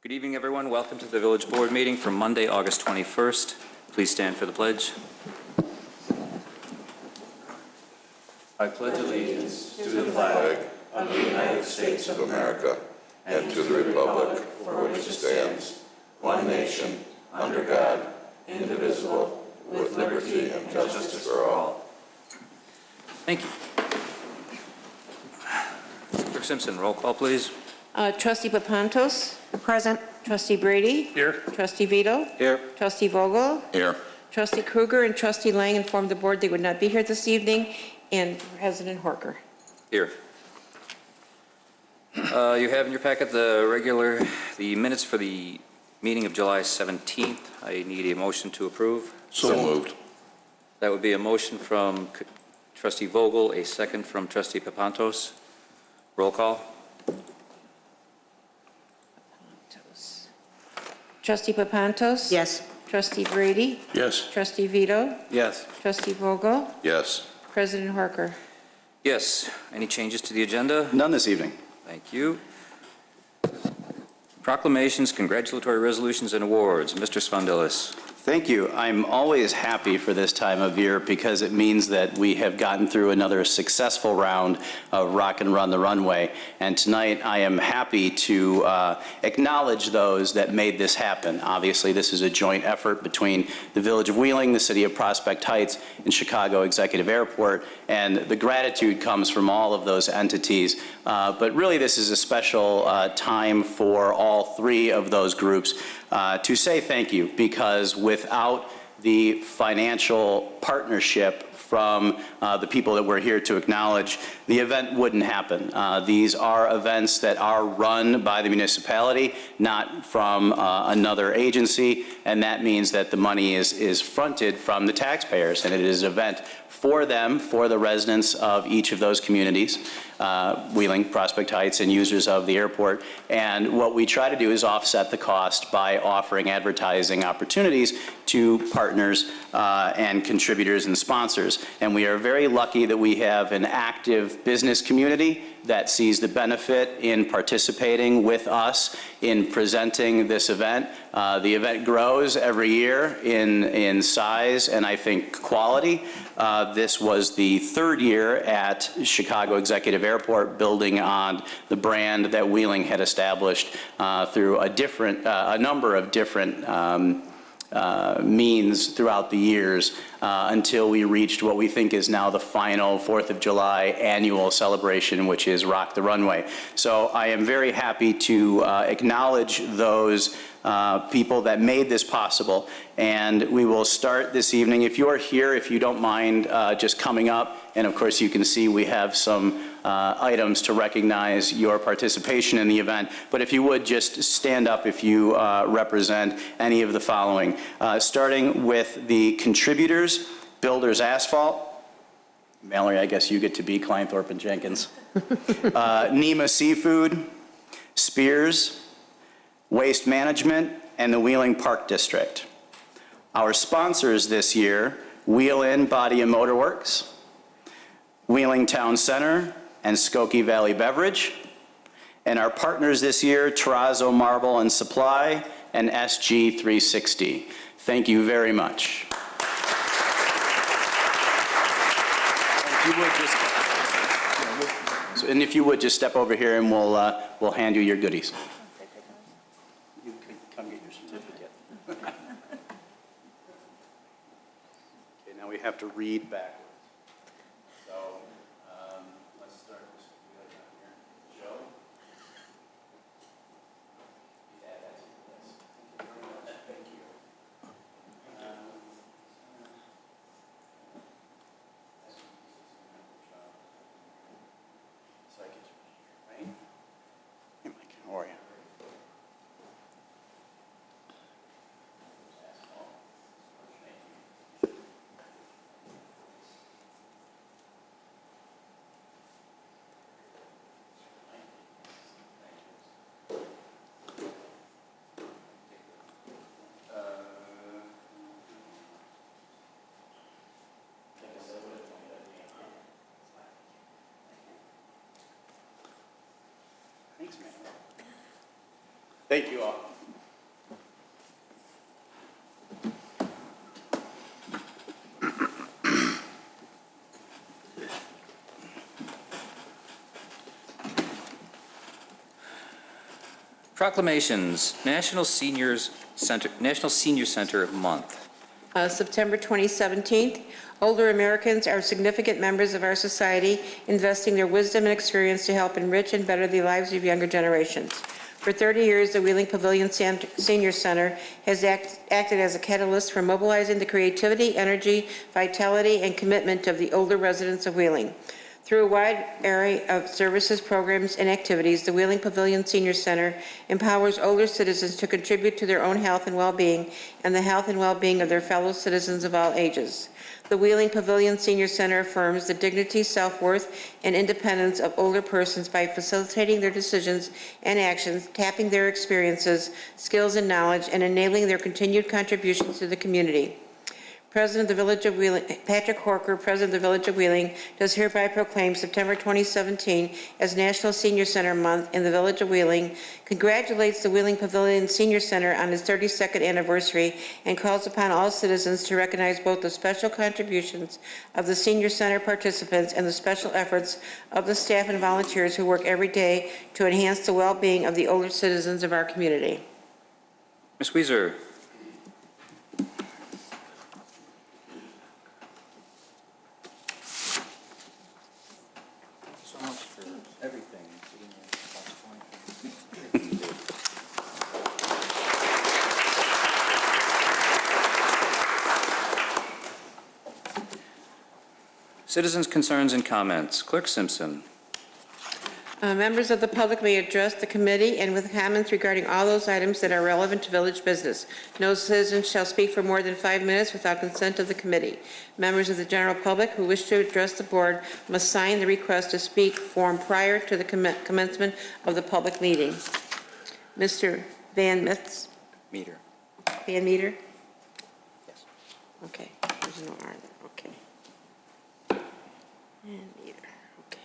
Good evening, everyone. Welcome to the Village Board meeting for Monday, August 21st. Please stand for the pledge. I pledge allegiance to the flag of the United States of America and to the republic for which it stands, one nation, under God, indivisible, with liberty and justice for all. Thank you. Clerk Simpson, roll call, please. Trustee Papantos. Present. Trustee Brady. Here. Trustee Vito. Here. Trustee Vogel. Here. Trustee Kruger and Trustee Lang informed the board they would not be here this evening, and President Horker. Here. You have in your packet the minutes for the meeting of July 17th. I need a motion to approve. So moved. That would be a motion from Trustee Vogel, a second from Trustee Papantos. Roll call. Trustee Papantos. Yes. Trustee Brady. Yes. Trustee Vito. Yes. Trustee Vogel. Yes. President Horker. Yes. Any changes to the agenda? None this evening. Thank you. Proclamations, congratulatory resolutions, and awards. Mr. Spondilis. Thank you. I'm always happy for this time of year because it means that we have gotten through another successful round of Rock and Run the Runway. And tonight I am happy to acknowledge those that made this happen. Obviously, this is a joint effort between the Village of Wheeling, the City of Prospect Heights, and Chicago Executive Airport. And the gratitude comes from all of those entities. But really, this is a special time for all three of those groups to say thank you, because without the financial partnership from the people that we're here to acknowledge, the event wouldn't happen. These are events that are run by the municipality, not from another agency, and that means that the money is fronted from the taxpayers, and it is an event for them, for the residents of each of those communities, Wheeling, Prospect Heights, and users of the airport. And what we try to do is offset the cost by offering advertising opportunities to partners and contributors and sponsors. And we are very lucky that we have an active business community that sees the benefit in participating with us in presenting this event. The event grows every year in size and I think quality. This was the third year at Chicago Executive Airport, building on the brand that Wheeling had established through a number of different means throughout the years until we reached what we think is now the final 4th of July annual celebration, which is Rock the Runway. So I am very happy to acknowledge those people that made this possible. And we will start this evening. If you are here, if you don't mind just coming up, and of course you can see we have some items to recognize your participation in the event. But if you would just stand up if you represent any of the following. Starting with the contributors, Builders Asphalt. Mallory, I guess you get to be Kleinthorpe and Jenkins. Nema Seafood, Spears, Waste Management, and the Wheeling Park District. Our sponsors this year, Wheel In Body and Motor Works, Wheeling Town Center, and Skokie Valley Beverage. And our partners this year, Terrazzo Marble and Supply, and SG 360. Thank you very much. And if you would just step over here and we'll hand you your goodies. You can come get your certificate. Okay, now we have to read backwards. So let's start this down here. Joe? Yeah, that's it. Thank you. So I get you right? Hey, Mike, how are you? Thank you all. Proclamations, National Senior Center Month. September 2017, older Americans are significant members of our society, investing their wisdom and experience to help enrich and better the lives of younger generations. For 30 years, the Wheeling Pavilion Senior Center has acted as a catalyst for mobilizing the creativity, energy, vitality, and commitment of the older residents of Wheeling. Through a wide array of services, programs, and activities, the Wheeling Pavilion Senior Center empowers older citizens to contribute to their own health and well-being and the health and well-being of their fellow citizens of all ages. The Wheeling Pavilion Senior Center affirms the dignity, self-worth, and independence of older persons by facilitating their decisions and actions, tapping their experiences, skills, and knowledge, and enabling their continued contributions to the community. President of the Village of Wheeling, Patrick Horker, President of the Village of Wheeling, does hereby proclaim September 2017 as National Senior Center Month in the Village of Wheeling, congratulates the Wheeling Pavilion Senior Center on its 32nd anniversary, and calls upon all citizens to recognize both the special contributions of the Senior Center participants and the special efforts of the staff and volunteers who work every day to enhance the well-being of the older citizens of our community. Ms. Weiser. So much for everything. Citizens' concerns and comments. Clerk Simpson. Members of the public may address the committee and with comments regarding all those items that are relevant to village business. No citizen shall speak for more than 5 minutes without consent of the committee. Members of the general public who wish to address the board must sign the request to speak form prior to the commencement of the public meeting. Mr. Van Meter. Meter? Yes. Okay, there's no R there, okay. Van Meter, okay.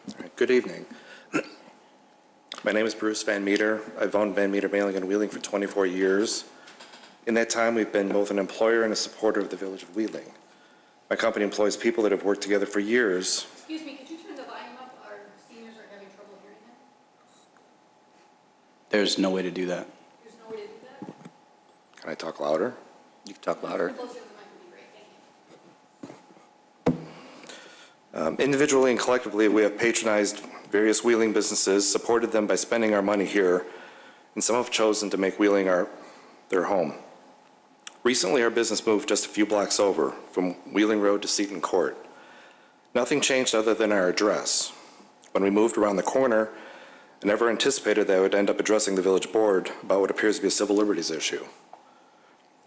All right, good evening. My name is Bruce Van Meter. I've owned Van Meter Mailing and Wheeling for 24 years. In that time, we've been both an employer and a supporter of the Village of Wheeling. My company employs people that have worked together for years. Excuse me, could you turn the volume up? Our seniors are having trouble hearing that. There's no way to do that. There's no way to do that? Can I talk louder? You can talk louder. Closer to the mic would be great, thank you. Individually and collectively, we have patronized various Wheeling businesses, supported them by spending our money here, and some have chosen to make Wheeling their home. Recently, our business moved just a few blocks over, from Wheeling Road to Seton Court. Nothing changed other than our address. When we moved around the corner, I never anticipated that I would end up addressing the village board about what appears to be a civil liberties issue.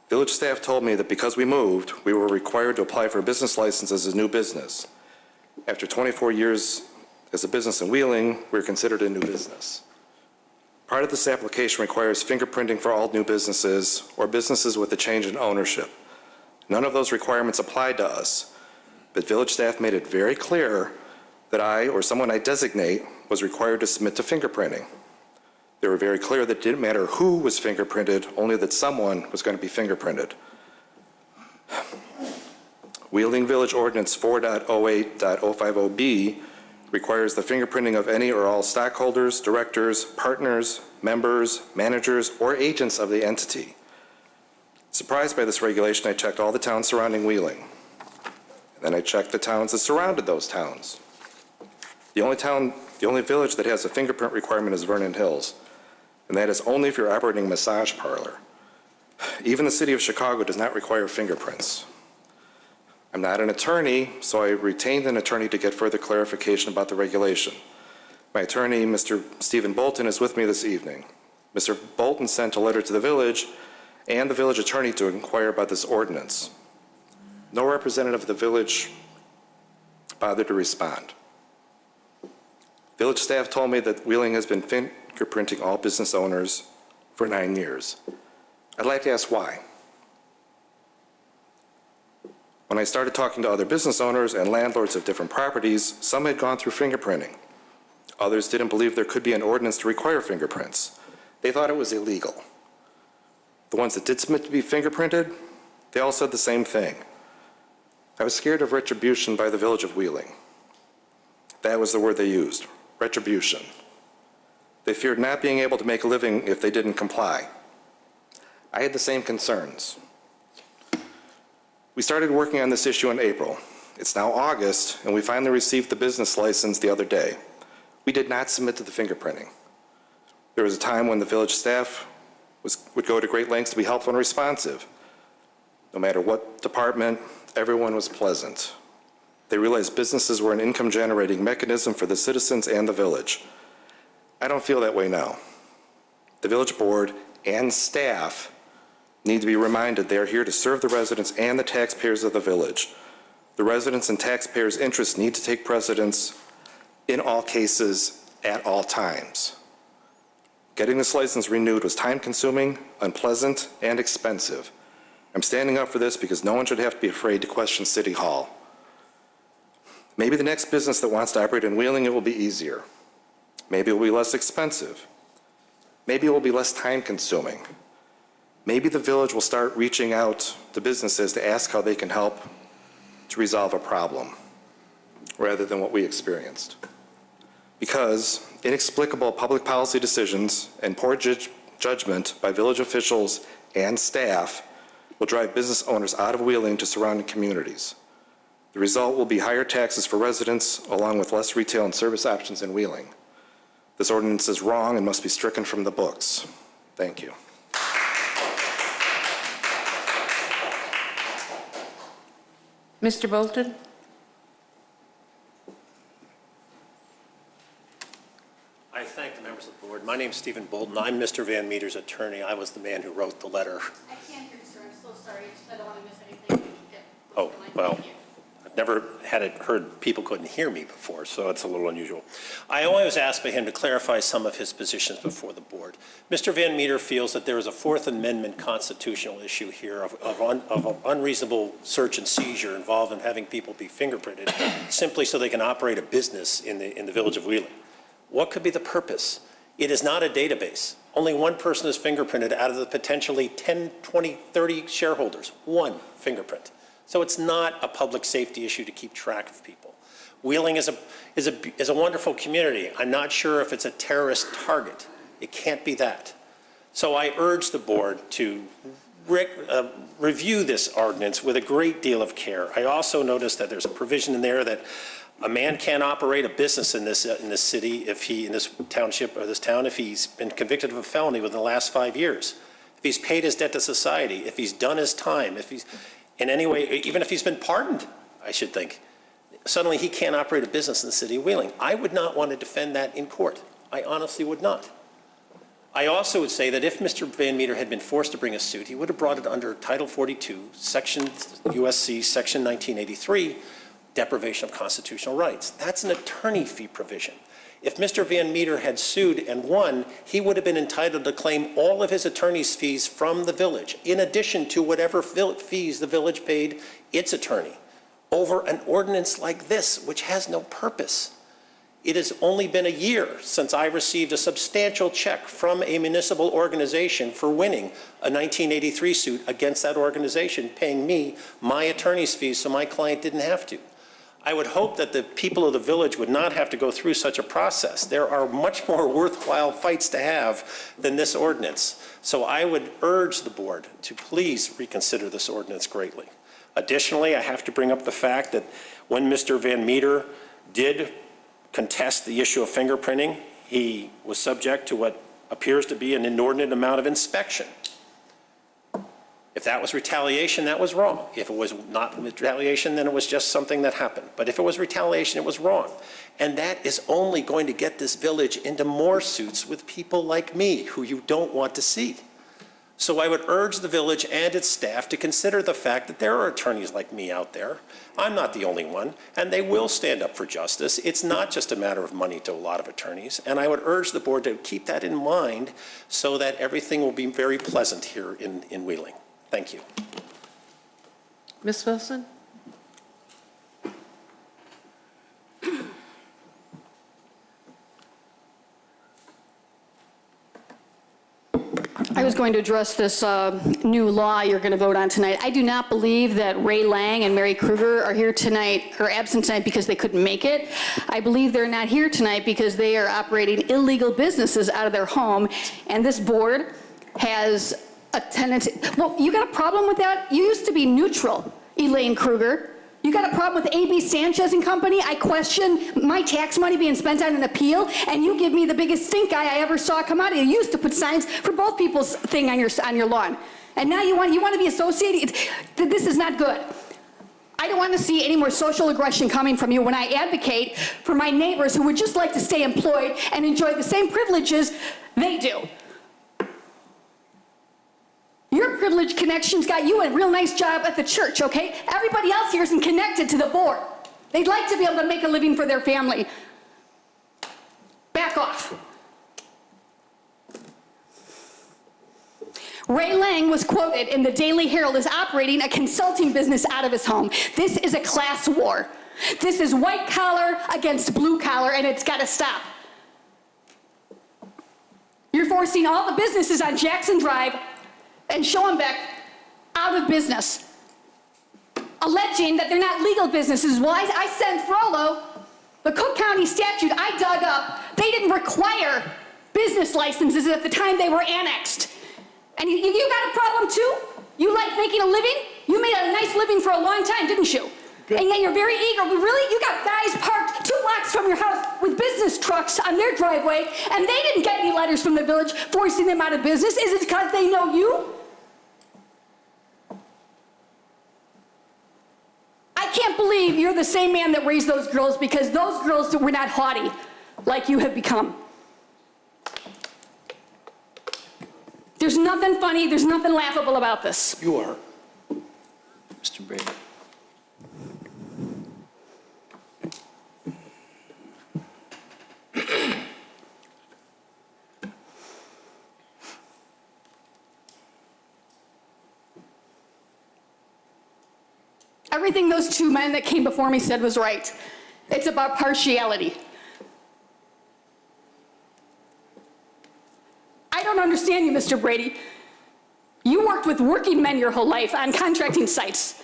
Village staff told me that because we moved, we were required to apply for a business license as a new business. After 24 years as a business in Wheeling, we're considered a new business. Part of this application requires fingerprinting for all new businesses or businesses with a change in ownership. None of those requirements applied to us, but village staff made it very clear that I or someone I designate was required to submit to fingerprinting. They were very clear that it didn't matter who was fingerprinted, only that someone was going to be fingerprinted. Wheeling Village Ordinance 4.08.050B requires the fingerprinting of any or all stockholders, directors, partners, members, managers, or agents of the entity. Surprised by this regulation, I checked all the towns surrounding Wheeling. Then I checked the towns that surrounded those towns. The only village that has a fingerprint requirement is Vernon Hills, and that is only if you're operating a massage parlor. Even the city of Chicago does not require fingerprints. I'm not an attorney, so I retained an attorney to get further clarification about the regulation. My attorney, Mr. Stephen Bolton, is with me this evening. Mr. Bolton sent a letter to the village and the village attorney to inquire about this ordinance. No representative of the village bothered to respond. Village staff told me that Wheeling has been fingerprinting all business owners for 9 years. I'd like to ask why. When I started talking to other business owners and landlords of different properties, some had gone through fingerprinting. Others didn't believe there could be an ordinance to require fingerprints. They thought it was illegal. The ones that did submit to be fingerprinted, they all said the same thing. I was scared of retribution by the village of Wheeling. That was the word they used, retribution. They feared not being able to make a living if they didn't comply. I had the same concerns. We started working on this issue in April. It's now August, and we finally received the business license the other day. We did not submit to the fingerprinting. There was a time when the village staff would go to great lengths to be helpful and responsive. No matter what department, everyone was pleasant. They realized businesses were an income-generating mechanism for the citizens and the village. I don't feel that way now. The village board and staff need to be reminded they are here to serve the residents and the taxpayers of the village. The residents' and taxpayers' interests need to take precedence in all cases at all times. Getting this license renewed was time-consuming, unpleasant, and expensive. I'm standing up for this because no one should have to be afraid to question City Hall. Maybe the next business that wants to operate in Wheeling, it will be easier. Maybe it will be less expensive. Maybe it will be less time-consuming. Maybe the village will start reaching out to businesses to ask how they can help to resolve a problem, rather than what we experienced. Because inexplicable public policy decisions and poor judgment by village officials and staff will drive business owners out of Wheeling to surrounding communities. The result will be higher taxes for residents, along with less retail and service options in Wheeling. This ordinance is wrong and must be stricken from the books. Thank you. Mr. Bolton? I thank the members of the board. My name is Stephen Bolton. I'm Mr. Van Meter's attorney. I was the man who wrote the letter. I can't hear you, sir. I'm so sorry. I don't want to miss anything. Oh, well, I've never heard people couldn't hear me before, so it's a little unusual. I always ask by him to clarify some of his positions before the board. Mr. Van Meter feels that there is a Fourth Amendment constitutional issue here of unreasonable search and seizure involved in having people be fingerprinted simply so they can operate a business in the village of Wheeling. What could be the purpose? It is not a database. Only one person is fingerprinted out of the potentially 10, 20, 30 shareholders. One fingerprint. So it's not a public safety issue to keep track of people. Wheeling is a wonderful community. I'm not sure if it's a terrorist target. It can't be that. So I urge the board to review this ordinance with a great deal of care. I also noticed that there's a provision in there that a man can't operate a business in this city, in this township or this town, if he's been convicted of a felony within the last 5 years, if he's paid his debt to society, if he's done his time, if he's in any way, even if he's been pardoned, I should think, suddenly he can't operate a business in the city of Wheeling. I would not want to defend that in court. I honestly would not. I also would say that if Mr. Van Meter had been forced to bring a suit, he would have brought it under Title 42, USC Section 1983, deprivation of constitutional rights. That's an attorney fee provision. If Mr. Van Meter had sued and won, he would have been entitled to claim all of his attorney's fees from the village, in addition to whatever fees the village paid its attorney, over an ordinance like this, which has no purpose. It has only been a year since I received a substantial check from a municipal organization for winning a 1983 suit against that organization, paying me my attorney's fees so my client didn't have to. I would hope that the people of the village would not have to go through such a process. There are much more worthwhile fights to have than this ordinance. So I would urge the board to please reconsider this ordinance greatly. Additionally, I have to bring up the fact that when Mr. Van Meter did contest the issue of fingerprinting, he was subject to what appears to be an inordinate amount of inspection. If that was retaliation, that was wrong. If it was not retaliation, then it was just something that happened. But if it was retaliation, it was wrong. And that is only going to get this village into more suits with people like me, who you don't want to see. So I would urge the village and its staff to consider the fact that there are attorneys like me out there. I'm not the only one, and they will stand up for justice. It's not just a matter of money to a lot of attorneys. And I would urge the board to keep that in mind so that everything will be very pleasant here in Wheeling. Thank you. Ms. Wilson? I was going to address this new law you're going to vote on tonight. I do not believe that Ray Lang and Mary Kruger are here tonight, or absent tonight because they couldn't make it. I believe they're not here tonight because they are operating illegal businesses out of their home, and this board has a tendency. Well, you got a problem with that? You used to be neutral, Elaine Kruger. You got a problem with A.B. Sanchez and Company? I question my tax money being spent on an appeal, and you give me the biggest stink eye I ever saw come out of you. You used to put signs for both people's thing on your lawn. And now you want to be associated? This is not good. I don't want to see any more social aggression coming from you when I advocate for my neighbors who would just like to stay employed and enjoy the same privileges they do. Your privileged connections got you a real nice job at the church, okay? Everybody else here isn't connected to the board. They'd like to be able to make a living for their family. Back off. Ray Lang was quoted in the Daily Herald as operating a consulting business out of his home. This is a class war. This is white collar against blue collar, and it's got to stop. You're forcing all the businesses on Jackson Drive and Schoenbeck out of business, alleging that they're not legal businesses. Well, I sent Frollo the Cook County statute I dug up. They didn't require business licenses at the time they were annexed. And you got a problem too? You like making a living? You made a nice living for a long time, didn't you? Good. And yet you're very eager. But really? You got guys parked 2 blocks from your house with business trucks on their driveway, and they didn't get any letters from the village forcing them out of business. Is it because they know you? I can't believe you're the same man that raised those girls, because those girls were not haughty like you have become. There's nothing funny, there's nothing laughable about this. You are. Mr. Brady. Everything those 2 men that came before me said was right. It's about partiality. I don't understand you, Mr. Brady. You worked with working men your whole life on contracting sites.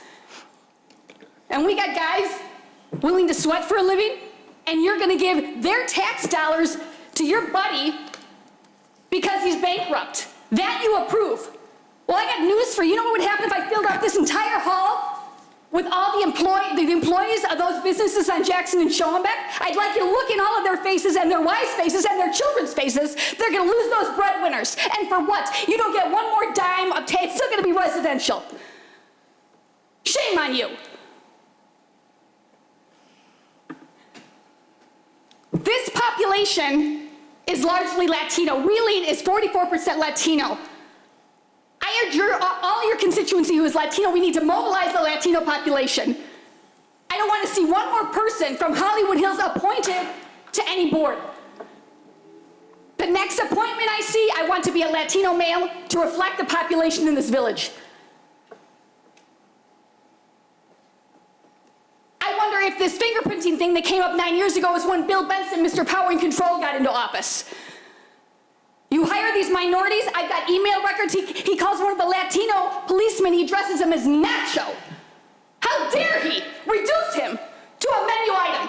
And we got guys willing to sweat for a living, and you're gonna give their tax dollars to your buddy because he's bankrupt. That you approve. Well, I got news for you. You know what would happen if I filled up this entire hall with all the employees of those businesses on Jackson and Schoenbeck? I'd like you to look in all of their faces and their wives' faces and their children's faces. They're gonna lose those breadwinners. And for what? You don't get one more dime of it's still gonna be residential. Shame on you. This population is largely Latino. Wheeling is 44% Latino. I urge all your constituency who is Latino, we need to mobilize the Latino population. I don't want to see one more person from Hollywood Hills appointed to any board. The next appointment I see, I want to be a Latino male to reflect the population in this village. I wonder if this fingerprinting thing that came up 9 years ago was when Bill Benson, Mr. Power and Control, got into office. You hire these minorities. I've got email records. He calls one of the Latino policemen, he addresses him as Nacho. How dare he reduce him to a menu item?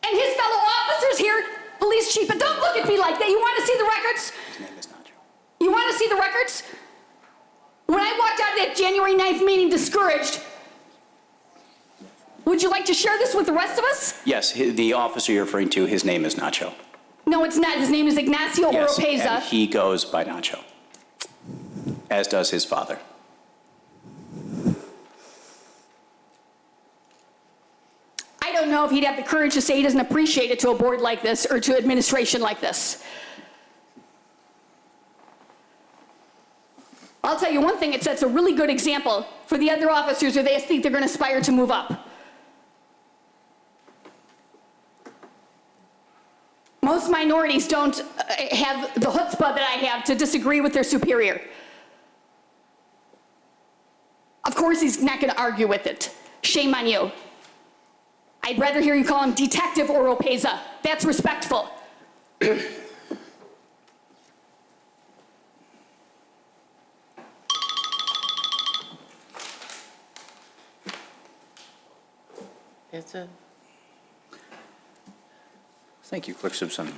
And his fellow officers here, police chief, but don't look at me like that. You want to see the records? His name is Nacho. You want to see the records? When I walked out of that January 9th meeting discouraged, would you like to share this with the rest of us? Yes, the officer you're referring to, his name is Nacho. No, it's not. His name is Ignacio Yes, Oropeza. and he goes by Nacho, as does his father. I don't know if he'd have the courage to say he doesn't appreciate it to a board like this or to administration like this. I'll tell you one thing, it sets a really good example for the other officers who they think they're going to aspire to move up. Most minorities don't have the chutzpah that I have to disagree with their superior. Of course he's not going to argue with it. Shame on you. I'd rather hear you call him Detective Oropeza. That's respectful. That's it. Thank you, Clerk Simpson.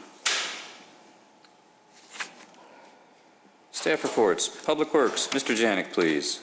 Staff reports. Public Works, Mr. Janik, please.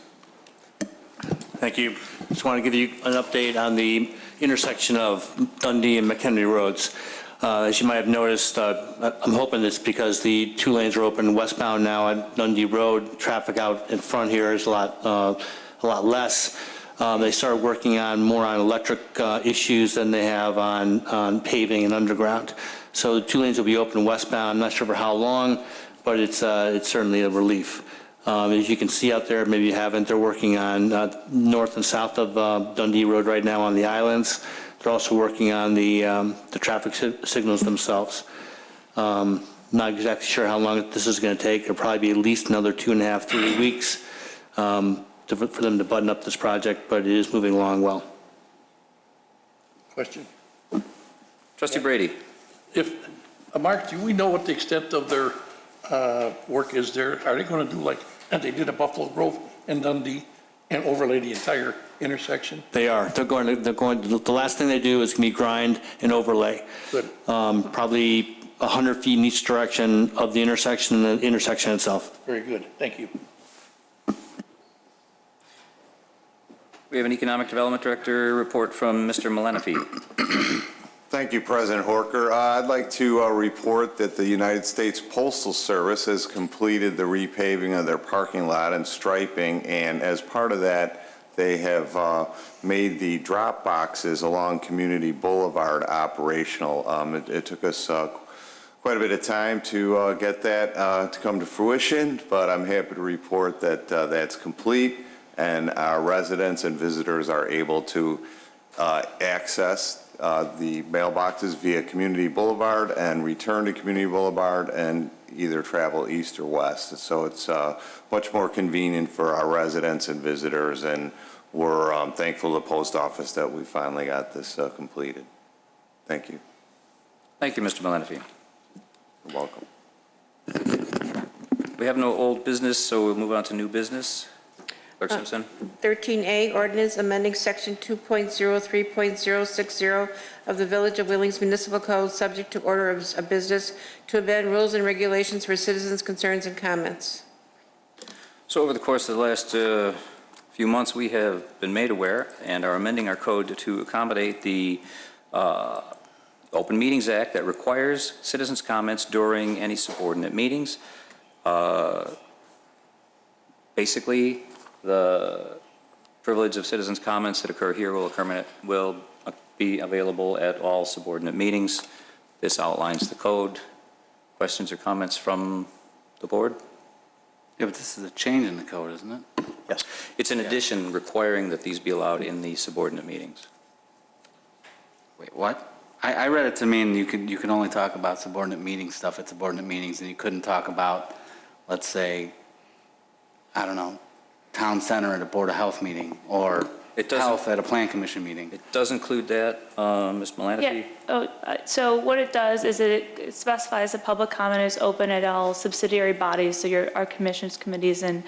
Thank you. Just want to give you an update on the intersection of Dundee and McHenry Roads. As you might have noticed, I'm hoping it's because the 2 lanes are open westbound now at Dundee Road. Traffic out in front here is a lot less. They started working more on electric issues than they have on paving and underground. So the 2 lanes will be open westbound. I'm not sure for how long, but it's certainly a relief. As you can see out there, maybe you haven't, they're working on north and south of Dundee Road right now on the islands. They're also working on the traffic signals themselves. Not exactly sure how long this is going to take. It'll probably be at least another 2.5, 3 weeks for them to button up this project, but it is moving along well. Question. Trustee Brady. Mark, do we know what the extent of their work is there? Are they going to do like they did at Buffalo Grove and Dundee and overlay the entire intersection? They are. They're going to, the last thing they do is going to be grind and overlay. Good. Probably 100 feet in each direction of the intersection and the intersection itself. Very good. Thank you. We have an Economic Development Director report from Mr. Malenafi. Thank you, President Horker. I'd like to report that the United States Postal Service has completed the repaving of their parking lot and striping, and as part of that, they have made the drop boxes along Community Boulevard operational. It took us quite a bit of time to get that to come to fruition, but I'm happy to report that that's complete, and our residents and visitors are able to access the mailboxes via Community Boulevard and return to Community Boulevard and either travel east or west. So it's much more convenient for our residents and visitors, and we're thankful to the post office that we finally got this completed. Thank you. Thank you, Mr. Malenafi. You're welcome. We have no old business, so we'll move on to new business. Clerk Simpson. 13A, ordinance amending section 2.03.060 of the Village of Wheeling's Municipal Code, subject to order of business, to amend rules and regulations for citizens' concerns and comments. So over the course of the last few months, we have been made aware and are amending our code to accommodate the Open Meetings Act that requires citizens' comments during any subordinate meetings. Basically, the privilege of citizens' comments that occur here will be available at all subordinate meetings. This outlines the code. Questions or comments from the board? Yeah, but this is a change in the code, isn't it? Yes. It's an addition requiring that these be allowed in the subordinate meetings. Wait, what? I read it to mean you could only talk about subordinate meeting stuff at subordinate meetings, and you couldn't talk about, let's say, I don't know, town center at a Board of Health meeting, or health at a Plan Commission meeting. It does include that, Ms. Malenafi? Yeah. So what it does is it specifies that public comment is open at all subsidiary bodies, so our commissions, committees, and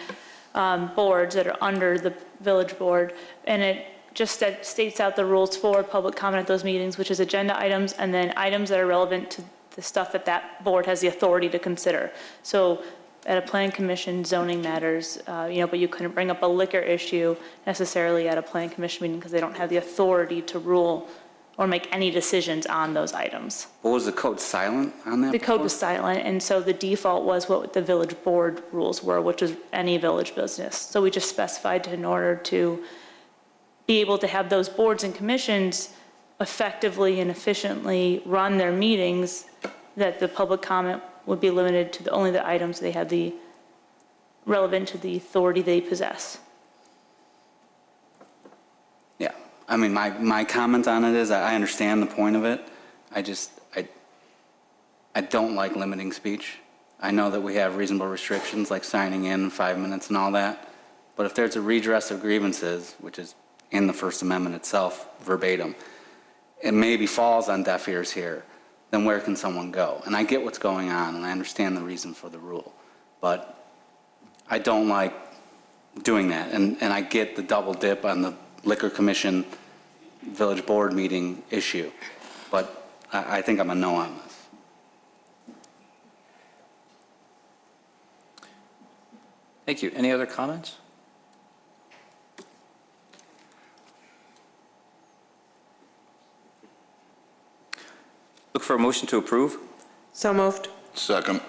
boards that are under the village board, and it just states out the rules for public comment at those meetings, which is agenda items and then items that are relevant to the stuff that that board has the authority to consider. So at a plan commission, zoning matters, but you couldn't bring up a liquor issue necessarily at a plan commission meeting because they don't have the authority to rule or make any decisions on those items. What was the code, silent on that? The code was silent, and so the default was what the village board rules were, which was any village business. So we just specified in order to be able to have those boards and commissions effectively and efficiently run their meetings, that the public comment would be limited to only the items they have the relevant to the authority they possess. Yeah, I mean, my comment on it is I understand the point of it. I don't like limiting speech. I know that we have reasonable restrictions like signing in 5 minutes and all that, but if there's a redress of grievances, which is in the First Amendment itself, verbatim, it maybe falls on deaf ears here, then where can someone go? And I get what's going on, and I understand the reason for the rule, but I don't like doing that. And I get the double dip on the liquor commission village board meeting issue. But I think I'm a no on this. Thank you. Any other comments? Look for a motion to approve. So moved. Second.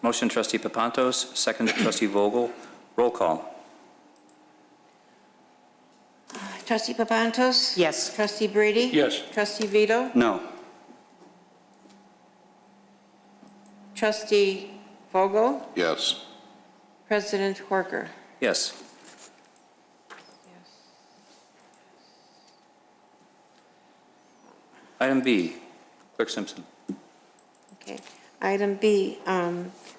Motion trustee Papantos, second trustee Vogel. Roll call. Trustee Papantos? Yes. Trustee Brady? Yes. Trustee Vito? No. Trustee Vogel? Yes. President Horker? Yes. Item B, Clerk Simpson. Okay. Item B,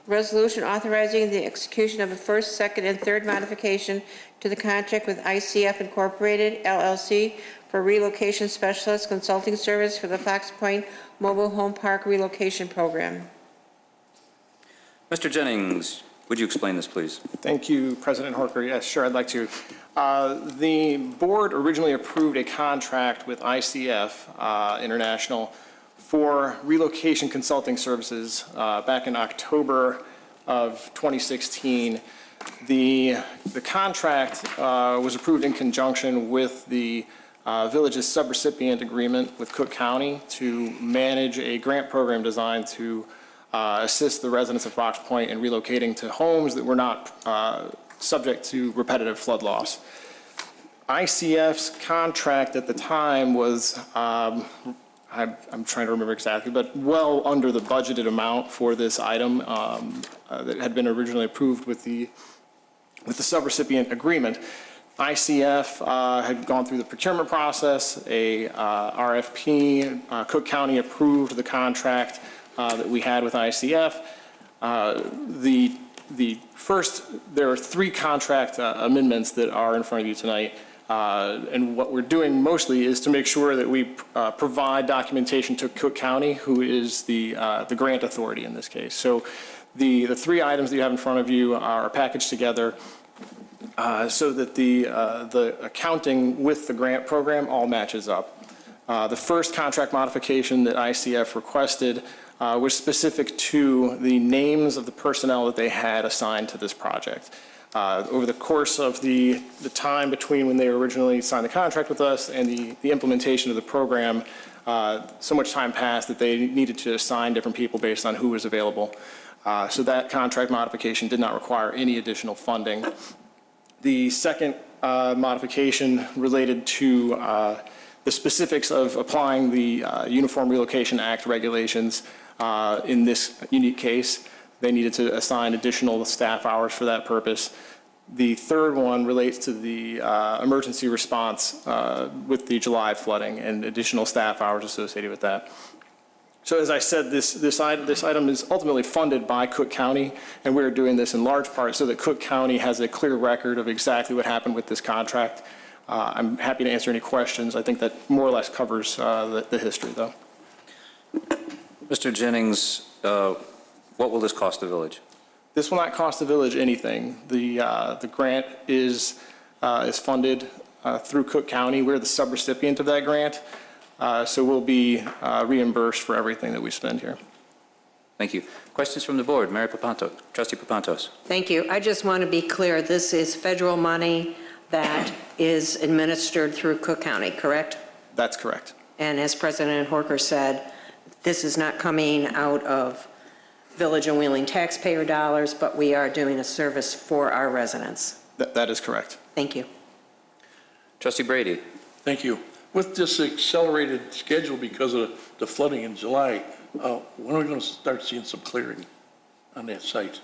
resolution authorizing the execution of a first, second, and third modification to the contract with ICF Incorporated LLC for relocation specialist consulting service for the Fox Point Mobile Home Park Relocation Program. Mr. Jennings, would you explain this, please? Thank you, President Horker. Yes, sure, I'd like to. The board originally approved a contract with ICF International for relocation consulting services back in October of 2016. The contract was approved in conjunction with the village's subrecipient agreement with Cook County to manage a grant program designed to assist the residents of Fox Point in relocating to homes that were not subject to repetitive flood loss. ICF's contract at the time was, I'm trying to remember exactly, but well under the budgeted amount for this item that had been originally approved with the subrecipient agreement. ICF had gone through the procurement process, a RFP. Cook County approved the contract that we had with ICF. There are 3 contract amendments that are in front of you tonight. And what we're doing mostly is to make sure that we provide documentation to Cook County, who is the grant authority in this case. So the 3 items that you have in front of you are packaged together so that the accounting with the grant program all matches up. The first contract modification that ICF requested was specific to the names of the personnel that they had assigned to this project. Over the course of the time between when they originally signed the contract with us and the implementation of the program, so much time passed that they needed to assign different people based on who was available. So that contract modification did not require any additional funding. The second modification related to the specifics of applying the Uniform Relocation Act regulations in this unique case. They needed to assign additional staff hours for that purpose. The third one relates to the emergency response with the July flooding and additional staff hours associated with that. So as I said, this item is ultimately funded by Cook County, and we're doing this in large part so that Cook County has a clear record of exactly what happened with this contract. I'm happy to answer any questions. I think that more or less covers the history, though. Mr. Jennings, what will this cost the village? This will not cost the village anything. The grant is funded through Cook County. We're the subrecipient of that grant, so we'll be reimbursed for everything that we spend here. Thank you. Questions from the board? Mary Papantos, Trustee Papantos. Thank you. I just want to be clear, this is federal money that is administered through Cook County, correct? That's correct. And as President Horker said, this is not coming out of Village and Wheeling taxpayer dollars, but we are doing a service for our residents. That is correct. Thank you. Trustee Brady. Thank you. With this accelerated schedule because of the flooding in July, when are we going to start seeing some clearing on that site?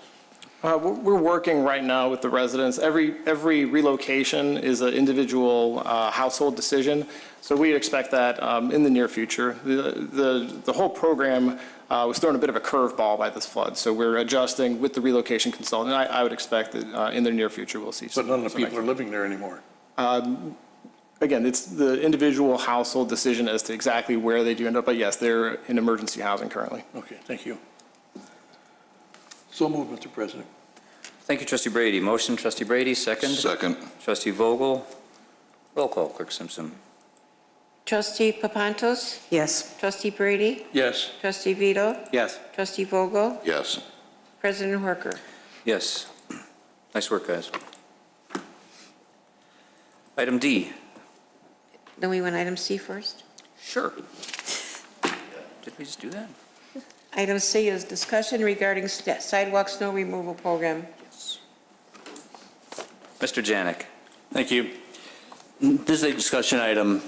We're working right now with the residents. Every relocation is an individual household decision, so we expect that in the near future. The whole program was thrown a bit of a curveball by this flood, so we're adjusting with the relocation consultant. I would expect that in the near future we'll see. But none of the people are living there anymore. Again, it's the individual household decision as to exactly where they do end up, but yes, they're in emergency housing currently. Okay, thank you. So moved, Mr. President. Thank you, Trustee Brady. Motion, Trustee Brady, second. Second. Trustee Vogel. Roll call, Clerk Simpson. Trustee Papantos? Yes. Trustee Brady? Yes. Trustee Vito? Yes. Trustee Vogel? Yes. President Horker? Yes. Nice work, guys. Item D. Then we want item C first. Sure. Did we just do that? Item C is discussion regarding sidewalk snow removal program. Mr. Janik. Thank you. This is a discussion item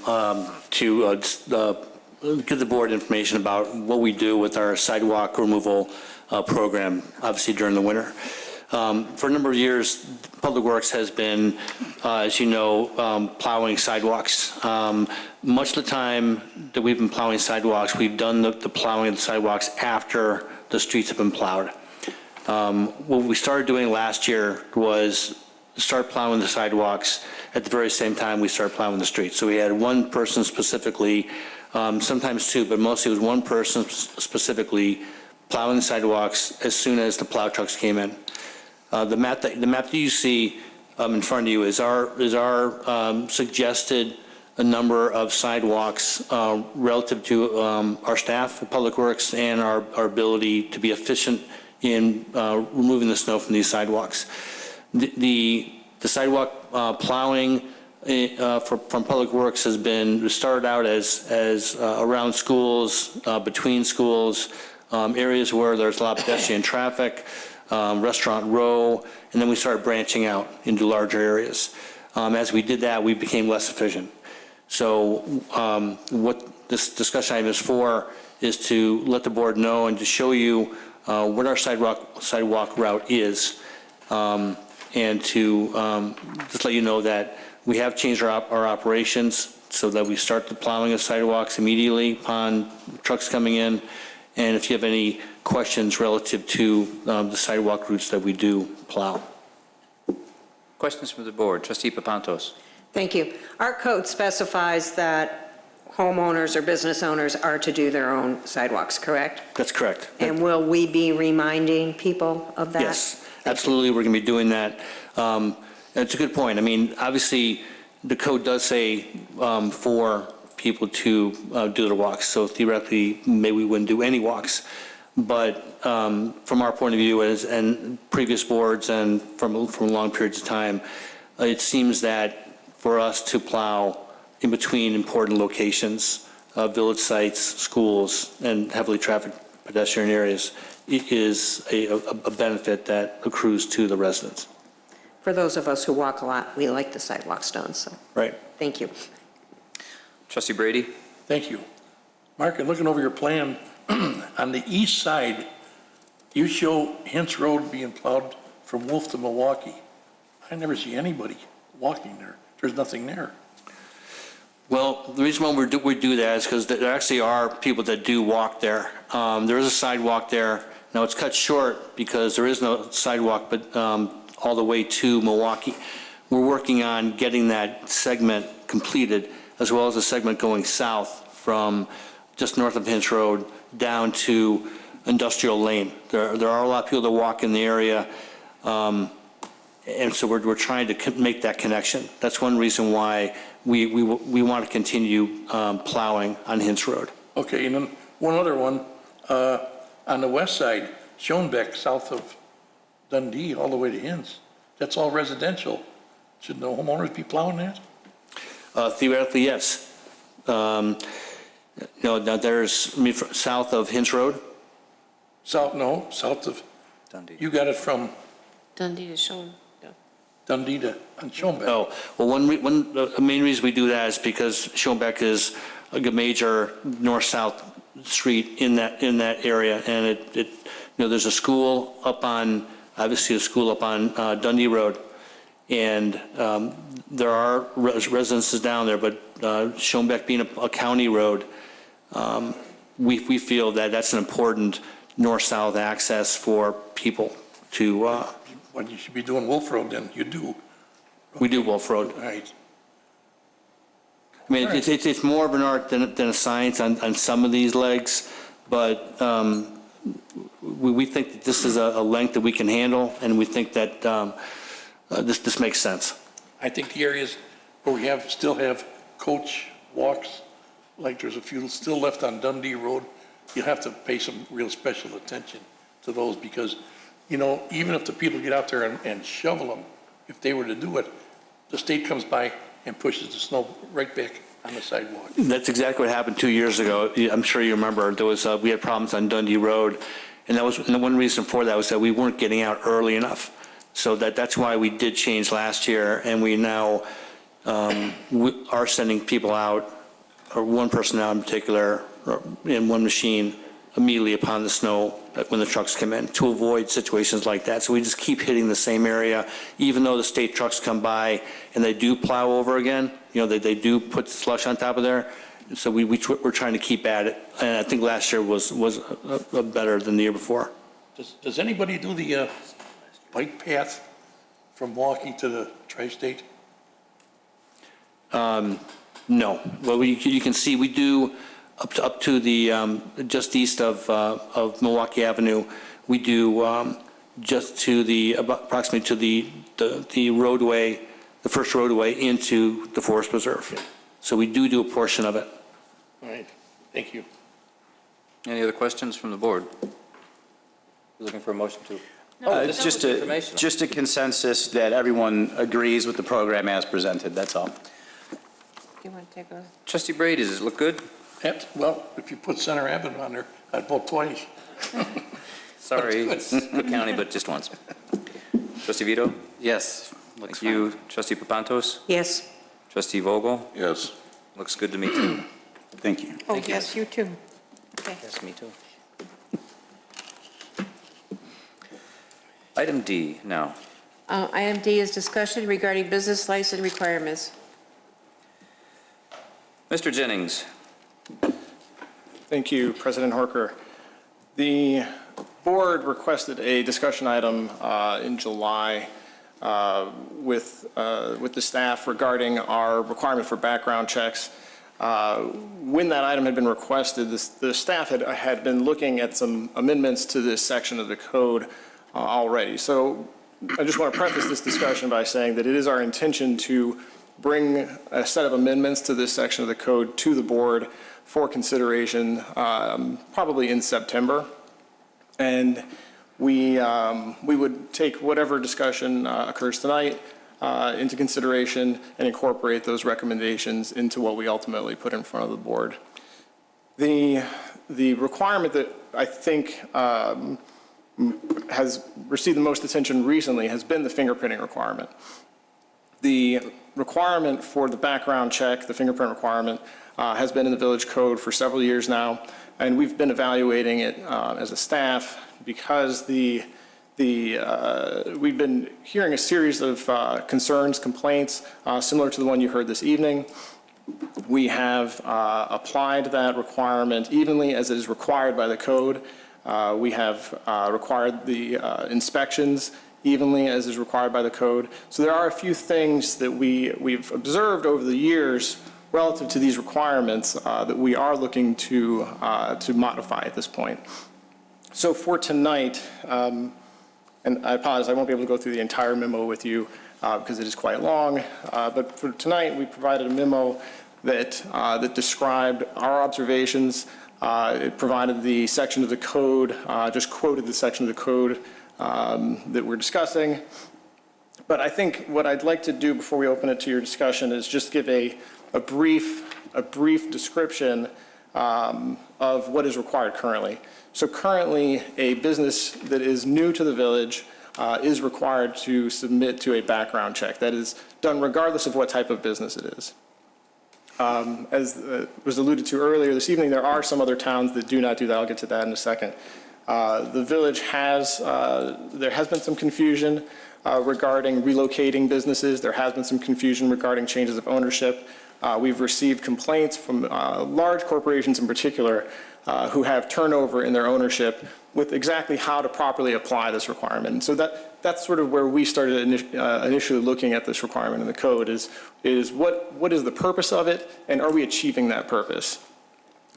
to give the board information about what we do with our sidewalk removal program, obviously during the winter. For a number of years, Public Works has been, as you know, plowing sidewalks. Much of the time that we've been plowing sidewalks, we've done the plowing of the sidewalks after the streets have been plowed. What we started doing last year was start plowing the sidewalks at the very same time we started plowing the streets. So we had one person specifically, sometimes two, but mostly it was one person specifically plowing the sidewalks as soon as the plow trucks came in. The map that you see in front of you is our suggested number of sidewalks relative to our staff at Public Works and our ability to be efficient in removing the snow from these sidewalks. The sidewalk plowing from Public Works has been started out as around schools, between schools, areas where there's a lot of pedestrian traffic, Restaurant Row, and then we started branching out into larger areas. As we did that, we became less efficient. So what this discussion item is for is to let the board know and to show you what our sidewalk route is, and to just let you know that we have changed our operations so that we start the plowing of sidewalks immediately upon trucks coming in. And if you have any questions relative to the sidewalk routes that we do plow. Questions from the board? Trustee Papantos. Thank you. Our code specifies that homeowners or business owners are to do their own sidewalks, correct? That's correct. And will we be reminding people of that? Yes, absolutely, we're going to be doing that. It's a good point. I mean, obviously, the code does say for people to do their walks, so theoretically, maybe we wouldn't do any walks. But from our point of view, and previous boards and from long periods of time, it seems that for us to plow in between important locations, village sites, schools, and heavily trafficked pedestrian areas is a benefit that accrues to the residents. For those of us who walk a lot, we like the sidewalks done, so. Right. Thank you. Trustee Brady. Thank you. Mark, in looking over your plan, on the east side, you show Hintz Road being plowed from Wolf to Milwaukee. I never see anybody walking there. There's nothing there. Well, the reason why we do that is because there actually are people that do walk there. There is a sidewalk there. Now, it's cut short because there is no sidewalk, but all the way to Milwaukee. We're working on getting that segment completed, as well as a segment going south from just north of Hintz Road down to Industrial Lane. There are a lot of people that walk in the area, and so we're trying to make that connection. That's one reason why we want to continue plowing on Hintz Road. Okay, and then one other one, on the west side, Schoenbeck, south of Dundee, all the way to Hintz. That's all residential. Should the homeowners be plowing that? Theoretically, yes. Now there's, south of Hintz Road? South of, Dundee. you got it from Dundee to Schoen. Dundee to Schoenbeck. Oh, well, the main reason we do that is because Schoenbeck is a major north-south street in that area, and there's a school up on, obviously a school up on Dundee Road, and there are residences down there, but Schoenbeck being a county road, we feel that that's an important north-south access for people to. What you should be doing Wolf Road then, you do. We do Wolf Road. All right. I mean, it's more of an art than a science on some of these legs, but we think that this is a length that we can handle, and we think that this makes sense. I think the areas where we still have coach walks like there's a few still left on Dundee Road, you have to pay some real special attention to those because, you know, even if the people get out there and shovel them, if they were to do it, the state comes by and pushes the snow right back on the sidewalk. That's exactly what happened 2 years ago. I'm sure you remember, there was, we had problems on Dundee Road, and that was, and one reason for that was that we weren't getting out early enough. So that's why we did change last year, and we now we are sending people out, or one person out in particular, in one machine, immediately upon the snow, when the trucks come in, to avoid situations like that. So we just keep hitting the same area, even though the state trucks come by and they do plow over again, you know, they do put slush on top of there. So we're trying to keep at it. And I think last year was better than the year before. Does anybody do the bike path from Milwaukee to the Tri-State? No. Well, you can see we do up to the, just east of Milwaukee Avenue, we do just to the, approximately to the roadway, the first roadway into the Forest Preserve. Okay. So we do a portion of it. All right, thank you. Any other questions from the board? You're looking for a motion to? Just a consensus that everyone agrees with the program as presented, that's all. You want to take a? Trustee Brady, does it look good? Well, if you put Center Avenue on there, I'd vote twice. Sorry, it's Cook County, but just once. Trustee Vito? Yes. Thank you. Trustee Papantos? Yes. Trustee Vogel? Yes. Looks good to me, too. Thank you. Oh, yes, you too. Okay. Yes, me too. Item D now. Item D is discussion regarding business license requirements. Mr. Jennings. Thank you, President Horker. The board requested a discussion item in July with the staff regarding our requirement for background checks. When that item had been requested, the staff had been looking at some amendments to this section of the code already. So I just want to preface this discussion by saying that it is our intention to bring a set of amendments to this section of the code to the board for consideration probably in September. And we would take whatever discussion occurs tonight into consideration and incorporate those recommendations into what we ultimately put in front of the board. The requirement that I think has received the most attention recently has been the fingerprinting requirement. The requirement for the background check, the fingerprint requirement, has been in the village code for several years now, and we've been evaluating it as a staff because we've been hearing a series of concerns, complaints, similar to the one you heard this evening. We have applied that requirement evenly as it is required by the code. We have required the inspections evenly as is required by the code. So there are a few things that we've observed over the years relative to these requirements that we are looking to modify at this point. So for tonight, and I apologize, I won't be able to go through the entire memo with you because it is quite long, but for tonight we provided a memo that described our observations. It provided the section of the code, just quoted the section of the code that we're discussing. But I think what I'd like to do before we open it to your discussion is just give a brief description of what is required currently. So currently, a business that is new to the village is required to submit to a background check. That is done regardless of what type of business it is. As was alluded to earlier this evening, there are some other towns that do not do that. I'll get to that in a second. The village there has been some confusion regarding relocating businesses. There has been some confusion regarding changes of ownership. We've received complaints from large corporations in particular who have turnover in their ownership with exactly how to properly apply this requirement. And so that's sort of where we started initially looking at this requirement in the code is what is the purpose of it, and are we achieving that purpose?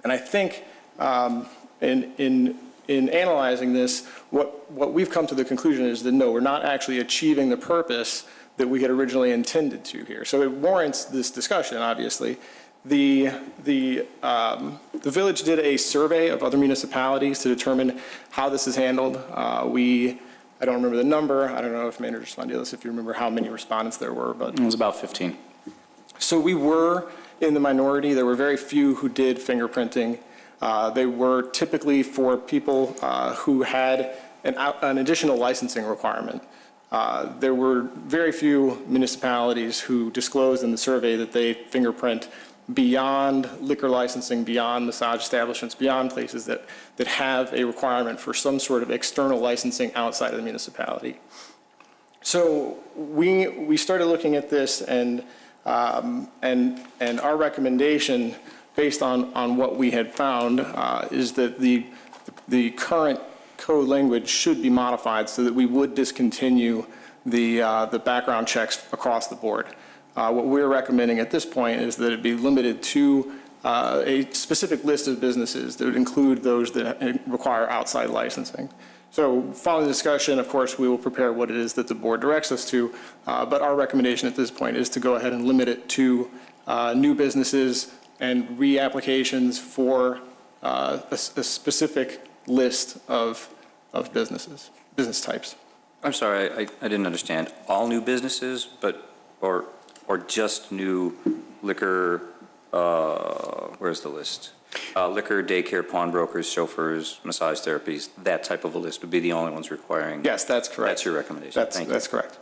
And I think in analyzing this, what we've come to the conclusion is that no, we're not actually achieving the purpose that we had originally intended to here. So it warrants this discussion, obviously. The village did a survey of other municipalities to determine how this is handled. I don't remember the number. I don't know if Manager Spondilis, if you remember how many respondents there were, but. It was about 15. So we were in the minority. There were very few who did fingerprinting. They were typically for people who had an additional licensing requirement. There were very few municipalities who disclosed in the survey that they fingerprint beyond liquor licensing, beyond massage establishments, beyond places that have a requirement for some sort of external licensing outside of the municipality. So we started looking at this, and our recommendation, based on what we had found, is that the current code language should be modified so that we would discontinue the background checks across the board. What we're recommending at this point is that it be limited to a specific list of businesses that would include those that require outside licensing. So following the discussion, of course, we will prepare what it is that the board directs us to, but our recommendation at this point is to go ahead and limit it to new businesses and reapplications for a specific list of businesses, business types. I'm sorry, I didn't understand. All new businesses, or just new liquor, where's the list? Liquor, daycare, pawnbrokers, chauffeurs, massage therapies, that type of a list would be the only ones requiring? Yes, that's correct. That's your recommendation? Thank you. That's correct.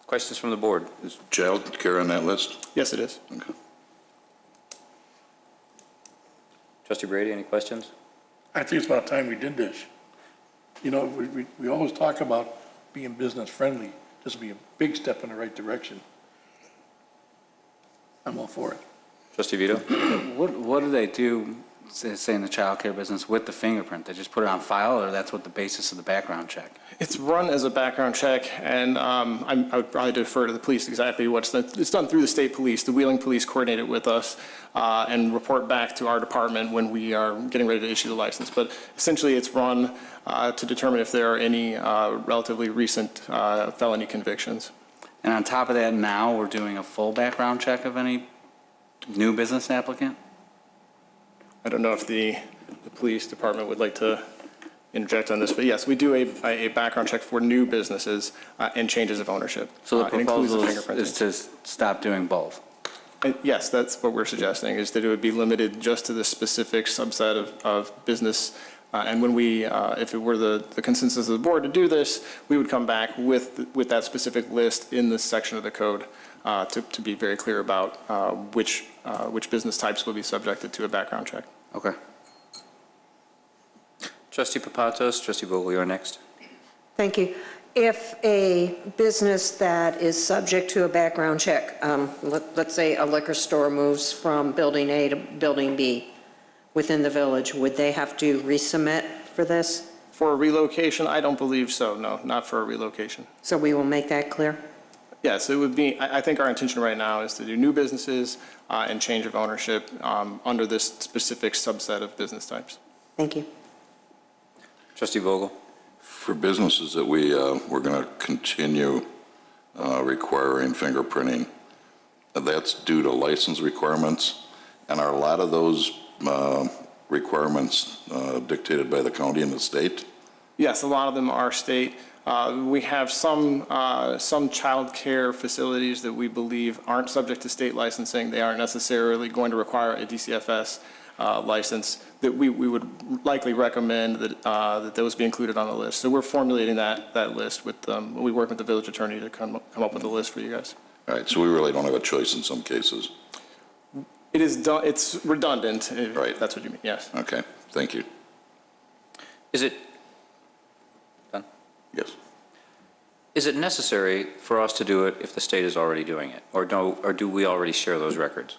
Questions from the board? Is childcare on that list? Yes, it is. Okay. Trustee Brady, any questions? I think it's about time we did this. You know, we always talk about being business friendly. This would be a big step in the right direction. I'm all for it. Trustee Vito? What do they do, say in the childcare business, with the fingerprint? They just put it on file, or that's what the basis of the background check? It's run as a background check, and I would probably defer to the police exactly what's done. It's done through the state police. The Wheeling Police coordinate it with us and report back to our department when we are getting ready to issue the license. But essentially, it's run to determine if there are any relatively recent felony convictions. And on top of that, now we're doing a full background check of any new business applicant? I don't know if the police department would like to interject on this, but yes, we do a background check for new businesses and changes of ownership. So the It includes proposal fingerprinting. is to stop doing both? Yes, that's what we're suggesting, is that it would be limited just to the specific subset of business. And when we, if it were the consensus of the board to do this, we would come back with that specific list in this section of the code to be very clear about which business types will be subjected to a background check. Okay. Trustee Papatos, Trustee Vogel, you're next. Thank you. If a business that is subject to a background check, let's say a liquor store moves from building A to building B within the village, would they have to resubmit for this? For a relocation, I don't believe so, no, not for a relocation. So we will make that clear? Yes, it would be, I think our intention right now is to do new businesses and change of ownership under this specific subset of business types. Thank you. Trustee Vogel. For businesses that we're going to continue requiring fingerprinting, that's due to license requirements, and are a lot of those requirements dictated by the county and the state? Yes, a lot of them are state. We have some child care facilities that we believe aren't subject to state licensing. They aren't necessarily going to require a DCFS license, that we would likely recommend that those be included on the list. So we're formulating that list with, we work with the village attorney to come up with a list for you guys. All right, so we really don't have a choice in some cases. It is done, it's redundant, if Right. that's what you mean, yes. Okay, thank you. Is it done? Yes. Is it necessary for us to do it if the state is already doing it? Or do we already share those records?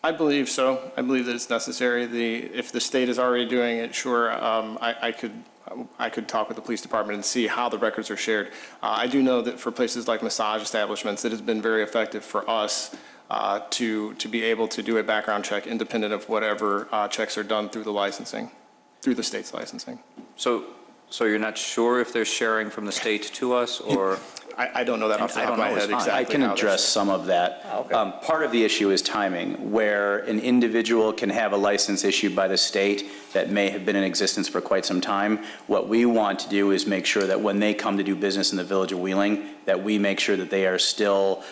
I believe so. I believe that it's necessary. If the state is already doing it, sure, I could talk with the police department and see how the records are shared. I do know that for places like massage establishments, it has been very effective for us to be able to do a background check independent of whatever checks are done through the licensing, through the state's licensing. So you're not sure if they're sharing from the state to us, or? I don't know that off the I top of don't my know, head it's fine. exactly. I can how address this- some of that. Okay. Part of the issue is timing, where an individual can have a license issued by the state that may have been in existence for quite some time. What we want to do is make sure that when they come to do business in the Village of Wheeling, that we make sure that they are still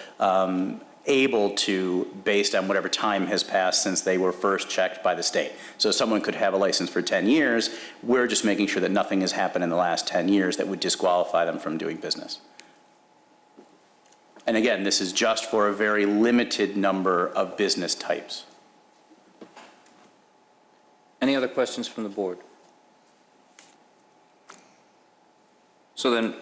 able to, based on whatever time has passed since they were first checked by the state. So someone could have a license for 10 years. We're just making sure that nothing has happened in the last 10 years that would disqualify them from doing business. And again, this is just for a very limited number of business types. Any other questions from the board? So then,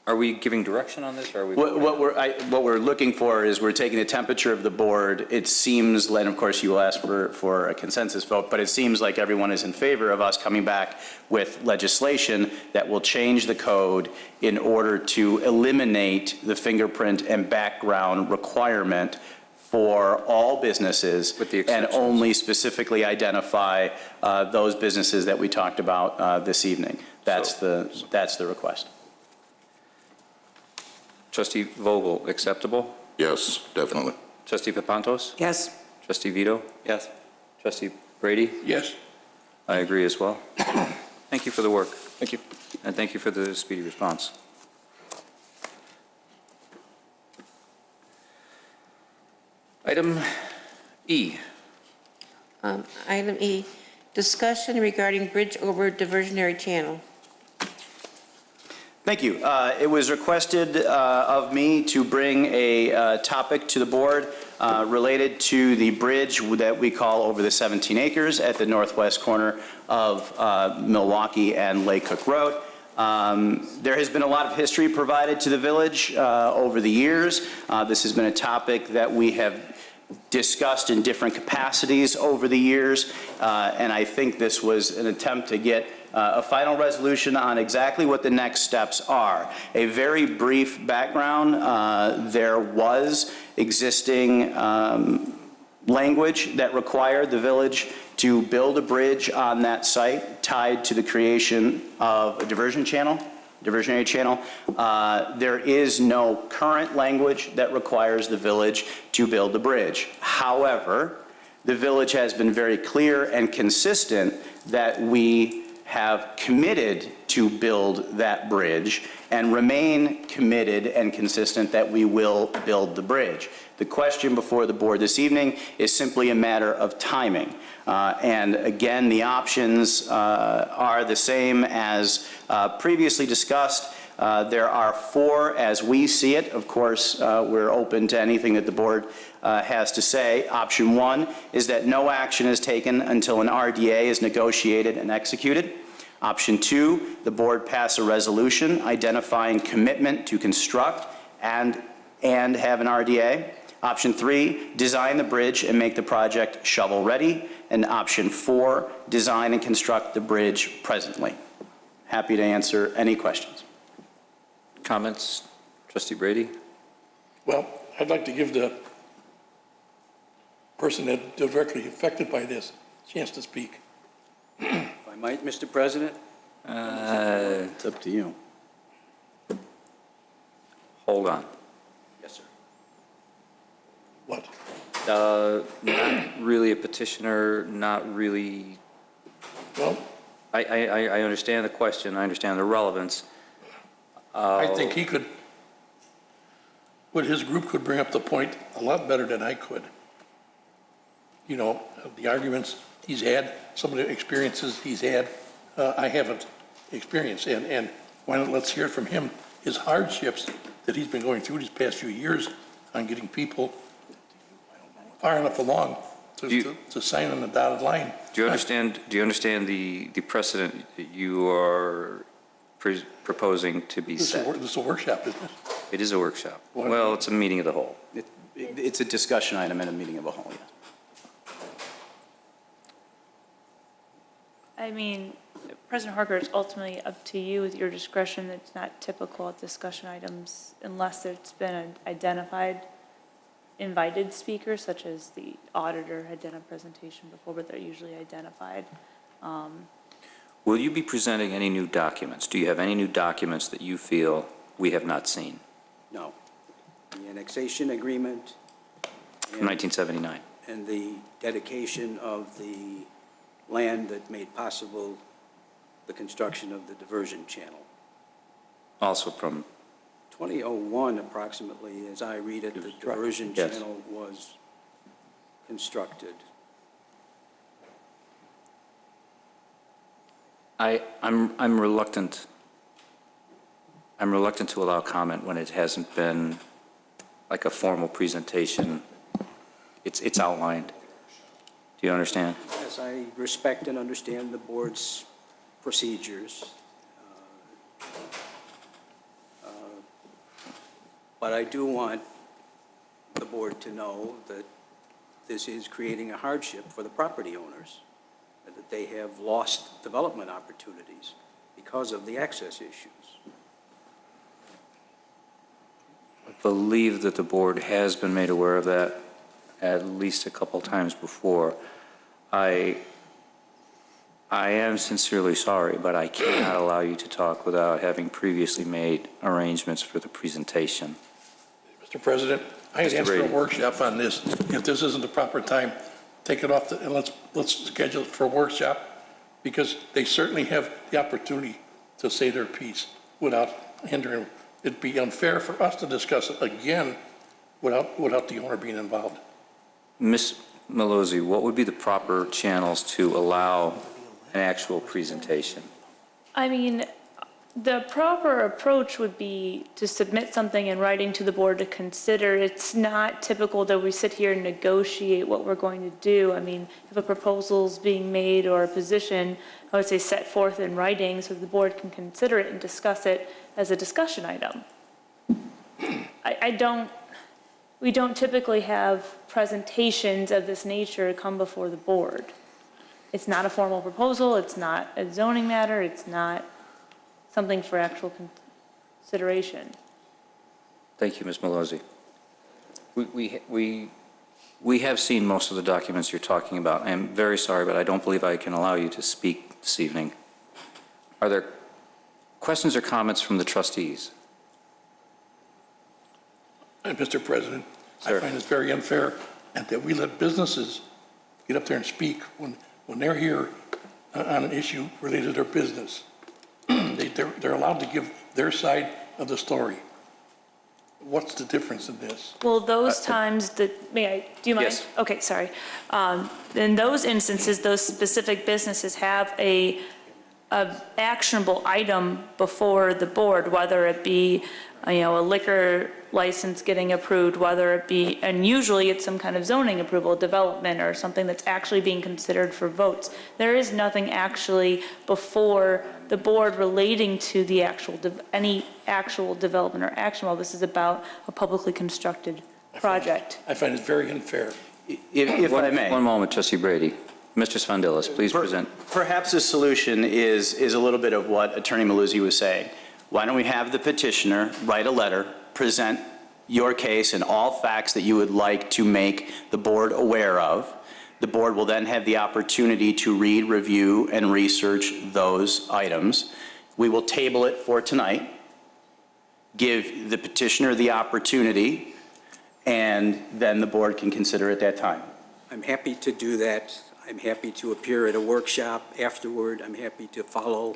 are we giving direction on this, or are we? What we're looking for is we're taking the temperature of the board. It seems, and of course you will ask for a consensus vote, but it seems like everyone is in favor of us coming back with legislation that will change the code in order to eliminate the fingerprint and background requirement for all businesses. With the and exceptions. only specifically identify those businesses that we talked about this evening. That's the request. Trustee Vogel, acceptable? Yes, definitely. Trustee Papantos? Yes. Trustee Vito? Yes. Trustee Brady? Yes. I agree as well. Thank you for the work, Thank you. and thank you for the speedy response. Item E. Item E, discussion regarding bridge over diversionary channel. Thank you. It was requested of me to bring a topic to the board related to the bridge that we call over the 17 acres at the northwest corner of Milwaukee and Lake Cook Road. There has been a lot of history provided to the village over the years. This has been a topic that we have discussed in different capacities over the years, and I think this was an attempt to get a final resolution on exactly what the next steps are. A very brief background, there was existing language that required the village to build a bridge on that site tied to the creation of a diversionary channel. There is no current language that requires the village to build the bridge. However, the village has been very clear and consistent that we have committed to build that bridge and remain committed and consistent that we will build the bridge. The question before the board this evening is simply a matter of timing. And again, the options are the same as previously discussed. There are four as we see it. Of course, we're open to anything that the board has to say. Option one is that no action is taken until an RDA is negotiated and executed. Option two, the board pass a resolution identifying commitment to construct and have an RDA. Option three, design the bridge and make the project shovel ready. And option four, design and construct the bridge presently. Happy to answer any questions. Comments? Trustee Brady? Well, I'd like to give the person that directly affected by this a chance to speak. If I might, Mr. President? It's up to you. Hold on. Yes, sir. What? Not really a petitioner, not really. Well, I understand the question, I understand the relevance. I think he could, his group could bring up the point a lot better than I could. You know, the arguments he's had, some of the experiences he's had, I haven't experienced. And why not let's hear from him, his hardships that he's been going through these past few years on getting people far enough along to sign on the dotted line. Do you understand the precedent that you are proposing to be set? This is a workshop, isn't it? It is a workshop. Well, it's a meeting of the whole. It's a discussion item in a meeting of a whole, yes. I mean, President Harker, it's ultimately up to you with your discretion. It's not typical at discussion items unless it's been an identified invited speaker, such as the auditor had done a presentation before, but they're usually identified. Will you be presenting any new documents? Do you have any new documents that you feel we have not seen No. The annexation agreement from 1979? and the dedication of the land that made possible the construction of the diversion channel. Also from, 2001 approximately, as I read it, the diversion Yes. channel was constructed. I'm reluctant to allow comment when it hasn't been like a formal presentation. It's outlined. Do you understand? Yes, I respect and understand the board's procedures. But I do want the board to know that this is creating a hardship for the property owners, and that they have lost development opportunities because of the access issues. I believe that the board has been made aware of that at least a couple times before. I am sincerely sorry, but I cannot allow you to talk without having previously made arrangements for the presentation. Mr. President, I had Mr. asked for a Brady. workshop on this. If this isn't the proper time, take it off and let's schedule it for a workshop, because they certainly have the opportunity to say their piece without hindering. It'd be unfair for us to discuss it again without the owner being involved. Ms. Malozzi, what would be the proper channels to allow an actual presentation? I mean, the proper approach would be to submit something in writing to the board to consider. It's not typical that we sit here and negotiate what we're going to do. I mean, if a proposal's being made or a position, I would say set forth in writing so the board can consider it and discuss it as a discussion item. We don't typically have presentations of this nature come before the board. It's not a formal proposal, it's not a zoning matter, it's not something for actual consideration. Thank you, Ms. Malozzi. We have seen most of the documents you're talking about. I am very sorry, but I don't believe I can allow you to speak this evening. Are there questions or comments from the trustees? Mr. President, Sir. I find it's very unfair and that we let businesses get up there and speak when they're here on an issue related to their business. They're allowed to give their side of the story. What's the difference in this? Well, those times that, do you mind? Yes. Okay, sorry. In those instances, those specific businesses have a actionable item before the board, whether it be, a liquor license getting approved, whether it be, and usually it's some kind of zoning approval, development, or something that's actually being considered for votes. There is nothing actually before the board relating to the any actual development or action while this is about a publicly constructed project. I find it very unfair. If I may. One moment, Trustee Brady. Mr. Svandelis, please present. Perhaps the solution is a little bit of what Attorney Maluzzi was saying. Why don't we have the petitioner write a letter, present your case and all facts that you would like to make the board aware of. The board will then have the opportunity to read, review, and research those items. We will table it for tonight, give the petitioner the opportunity, and then the board can consider at that time. I'm happy to do that. I'm happy to appear at a workshop afterward. I'm happy to follow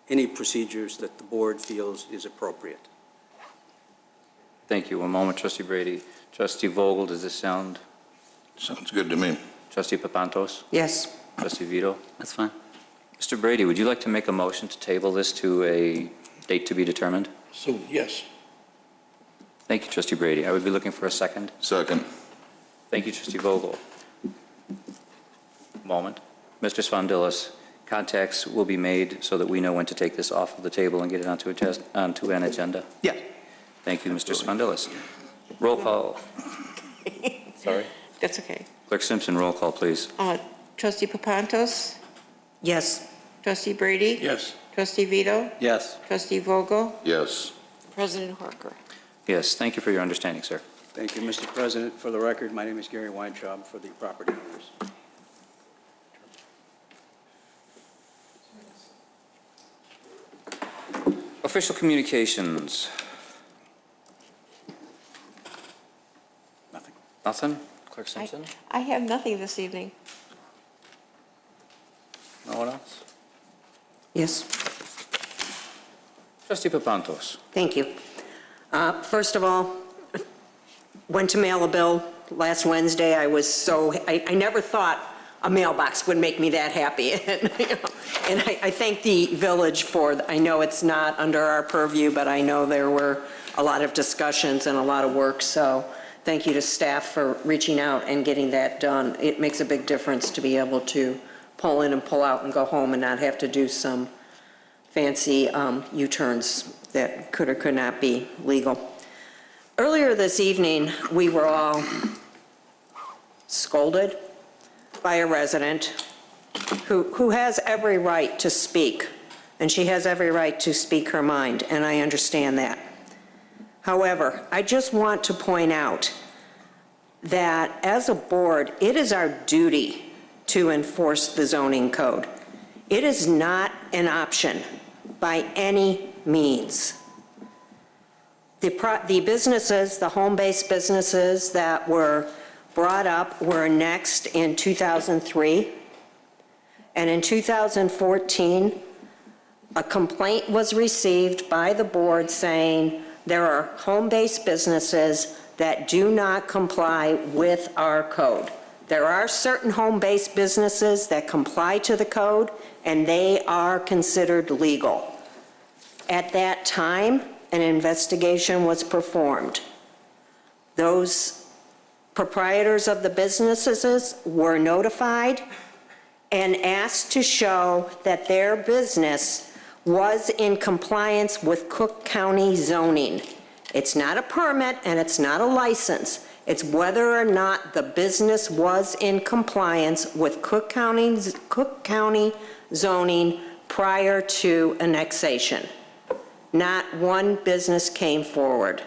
any procedures that the board feels is appropriate. Thank you. One moment, Trustee Brady. Trustee Vogel, does this sound? Sounds good to me. Trustee Papantos? Yes. Trustee Vito? That's fine. Mr. Brady, would you like to make a motion to table this to a date to be determined? So, yes. Thank you, Trustee Brady. I would be looking for a second. Second. Thank you, Trustee Vogel. Moment. Mr. Svandelis, contacts will be made so that we know when to take this off of the table and get it onto an agenda. Yeah. Thank you, Mr. Svandelis. Roll call. Sorry. That's okay. Clerk Simpson, roll call, please. Trustee Papantos? Yes. Trustee Brady? Yes. Trustee Vito? Yes. Trustee Vogel? Yes. President Horker? Yes, thank you for your understanding, sir. Thank you, Mr. President. For the record, my name is Gary Weintraub for the property owners. Official communications. Nothing. Nothing? Clerk Simpson? I have nothing this evening. No one else? Yes. Trustee Papantos? Thank you. First of all, went to mail a bill last Wednesday. I never thought a mailbox would make me that happy. And I thank the village for, I know it's not under our purview, but I know there were a lot of discussions and a lot of work. So thank you to staff for reaching out and getting that done. It makes a big difference to be able to pull in and pull out and go home and not have to do some fancy U-turns that could or could not be legal. Earlier this evening, we were all scolded by a resident who has every right to speak, and she has every right to speak her mind, and I understand that. However, I just want to point out that as a board, it is our duty to enforce the zoning code. It is not an option by any means. The businesses, the home-based businesses that were brought up were annexed in 2003. And in 2014, a complaint was received by the board saying there are home-based businesses that do not comply with our code. There are certain home-based businesses that comply to the code, and they are considered legal. At that time, an investigation was performed. Those proprietors of the businesses were notified and asked to show that their business was in compliance with Cook County zoning. It's not a permit and it's not a license. It's whether or not the business was in compliance with Cook County zoning prior to annexation. Not one business came forward.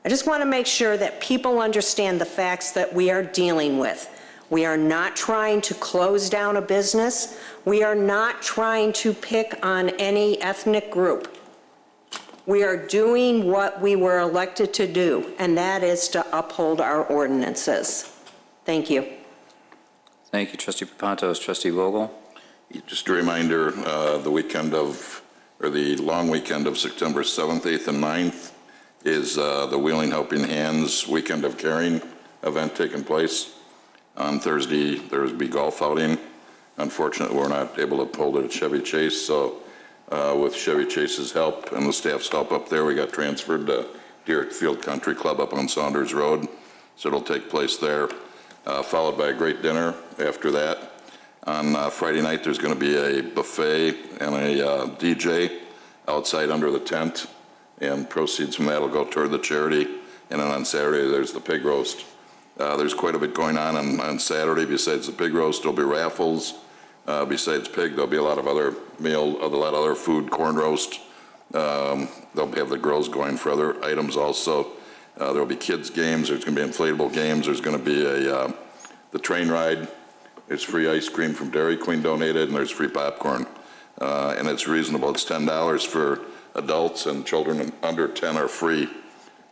I just want to make sure that people understand the facts that we are dealing with. We are not trying to close down a business. We are not trying to pick on any ethnic group. We are doing what we were elected to do, and that is to uphold our ordinances. Thank you. Thank you, Trustee Papantos. Trustee Vogel? Just a reminder, the long weekend of September 7th, 8th, and 9th is the Wheeling Helping Hands Weekend of Caring event taking place. On Thursday, there will be golf outing. Unfortunately, we're not able to hold it at Chevy Chase, so with Chevy Chase's help and the staff's help up there, we got transferred to Deerfield Country Club up on Saunders Road, so it'll take place there, followed by a great dinner after that. On Friday night, there's going to be a buffet and a DJ outside under the tent, and proceeds from that will go toward the charity. And then on Saturday, there's the pig roast. There's quite a bit going on Saturday. Besides the pig roast, there'll be raffles. Besides pig, there'll be a lot of other food, corn roast. They'll have the girls going for other items also. There'll be kids' games. There's going to be inflatable games. There's going to be the train ride. There's free ice cream from Dairy Queen donated, and there's free popcorn. And it's reasonable. It's $10 for adults, and children under 10 are free.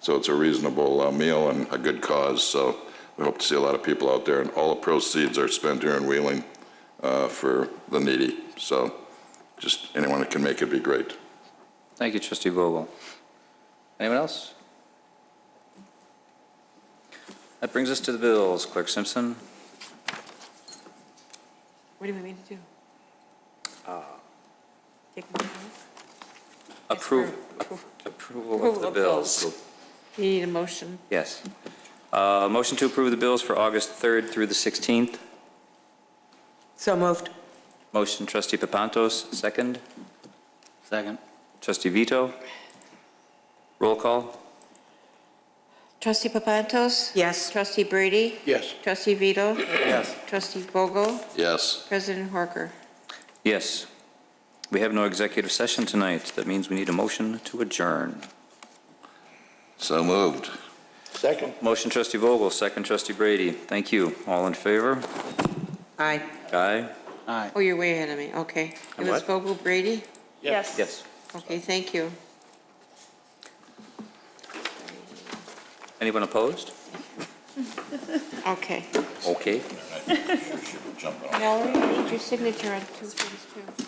So it's a reasonable meal and a good cause. So we hope to see a lot of people out there, and all the proceeds are spent here in Wheeling for the needy. So just anyone that can make it would be great. Thank you, Trustee Vogel. Anyone else? That brings us to the bills. Clerk Simpson? What do you want me to do? Take them down? Approval of the bills. You need a motion. Yes. Motion to approve the bills for August 3rd through the 16th. So moved. Motion, Trustee Papantos, second. Second. Trustee Vito? Roll call? Trustee Papantos? Yes. Trustee Brady? Yes. Trustee Vito? Yes. Trustee Vogel? Yes. President Horker? Yes. We have no executive session tonight. That means we need a motion to adjourn. So moved. Second. Motion, Trustee Vogel, second, Trustee Brady. Thank you. All in favor? Aye. Aye. Aye. Oh, you're way ahead of me. Okay. It was what? Vogel, Brady? Yes. Yes. Okay, thank you. Anyone opposed? Okay. Okay. I think you should jump on. Valerie, I need your signature on two things too.